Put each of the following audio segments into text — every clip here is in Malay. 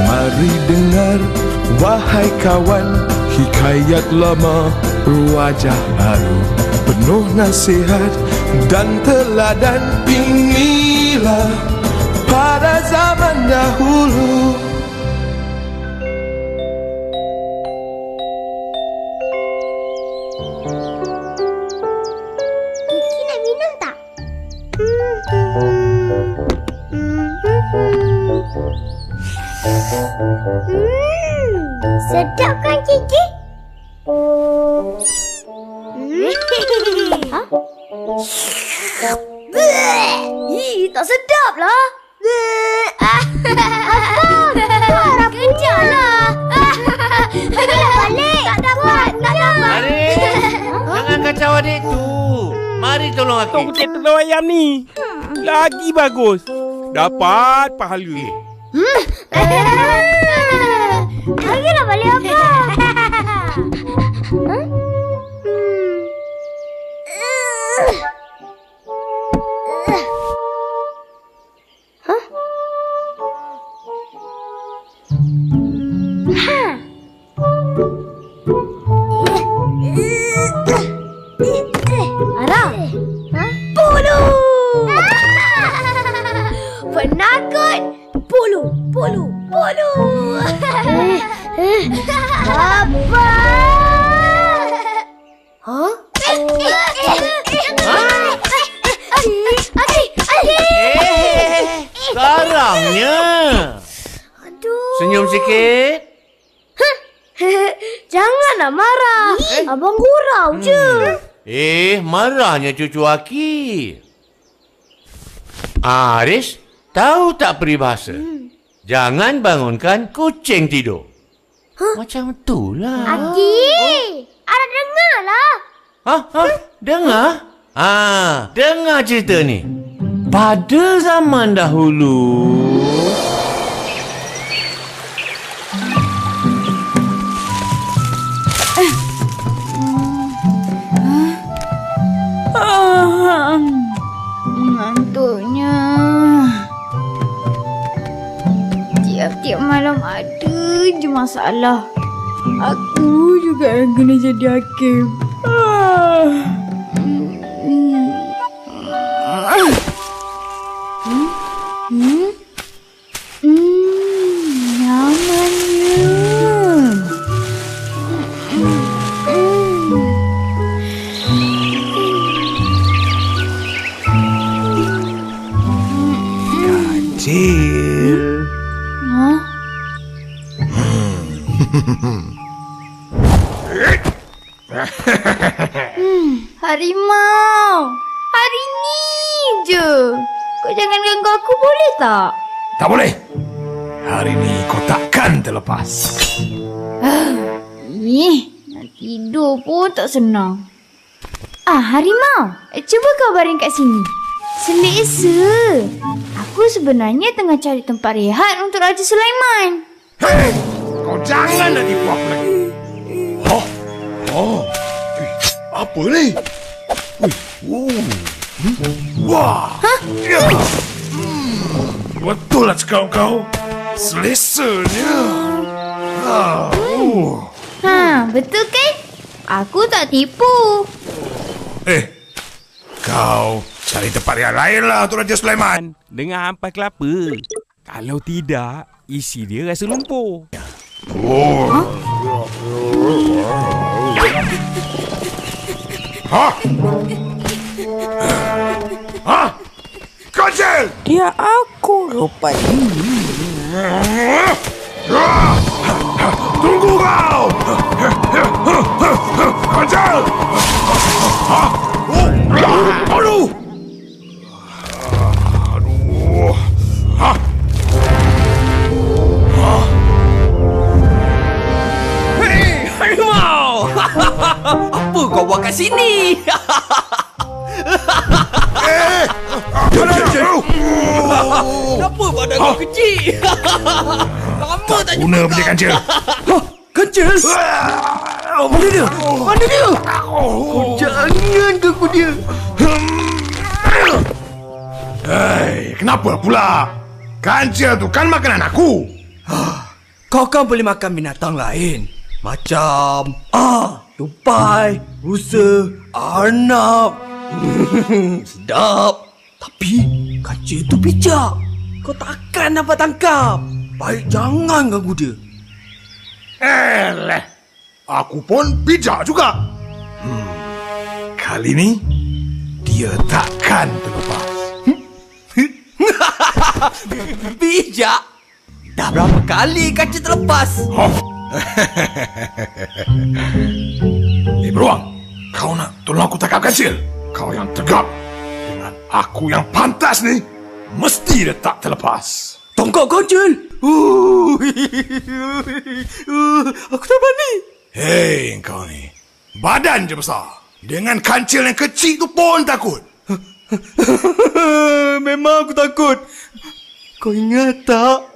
Mari dengar, wahai kawan, hikayat lama, wajah baru, penuh nasihat dan teladan. Inilah pada zaman dahulu. Kiki nak minum tak? Sedap kan Kiki? Ha? Tak sedap lah. Apa? Kejarlah. Bagilah balik. Tak dapat. Adik, jangan kacau adik tu. Mari tolong aku. Tok kutip telur ayam ni lagi bagus. Dapat pahala. Bagilah balik apa? Ara, bulu. Penakut. Bulu. Apa? Hah? Sekarangnya. Aduh. Senyum sikit. Janganlah marah. Abang gurau je. Marahnya cucu Aki. Aris, tahu tak peribahasa? Jangan bangunkan kucing tidur. Macam itulah. Aki, Ara dengarlah. Dengar? Dengar cerita ni. Pada zaman dahulu, ngantuknya. Tiap-tiap malam ada je masalah. Aku juga yang kena jadi hakim. Nyamannya. Kecil. Harimau, hari ni je. Kau jangan ganggu aku, boleh tak? Tak boleh. Hari ni kau takkan terlepas. Nak tidur pun tak senang. Harimau, cuba kau baring kat sini. Selesa. Aku sebenarnya tengah cari tempat rehat untuk Raja Sulaiman. Hei, kau jangan nak tipu aku lagi. Apa ni? Wah. Betul lah cakap kau. Selesanya. Betul kan? Aku tak tipu. Kau cari tempat yang lain lah untuk Raja Sulaiman. Dengan ampas kelapa. Kalau tidak, isi dia rasa lumpur. Kecil! Dia aku rupanya. Tunggu kau! Kecil! Aduh! Hei, harimau! Apa kau buat kat sini? Kenapa badan kau kecil? Lama tak guna benda kancil. Kancil? Mana dia? Kau jangan ganggu dia. Hei, kenapa pula? Kancil tu kan makanan aku. Kau kan boleh makan binatang lain. Macam tupai, rusa, arnab. Sedap. Tapi kancil tu bijak. Kau takkan dapat tangkap. Baik jangan ganggu dia. Aku pun bijak juga. Kali ni dia takkan terlepas. Bijak? Dah berapa kali kancil terlepas? Beruang, kau nak tolong aku tangkap kancil? Kau yang tegap. Dengan aku yang pantas ni, mesti dia tak terlepas. Tangkap kancil! Aku tak berani. Hei, kau ni. Badan je besar. Dengan kancil yang kecil tu pun takut. Memang aku takut. Kau ingat tak?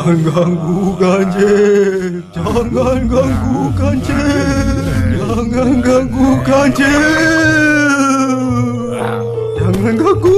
Jangan ganggu kancil. Jangan ganggu kancil. Jangan ganggu kancil. Jangan ganggu.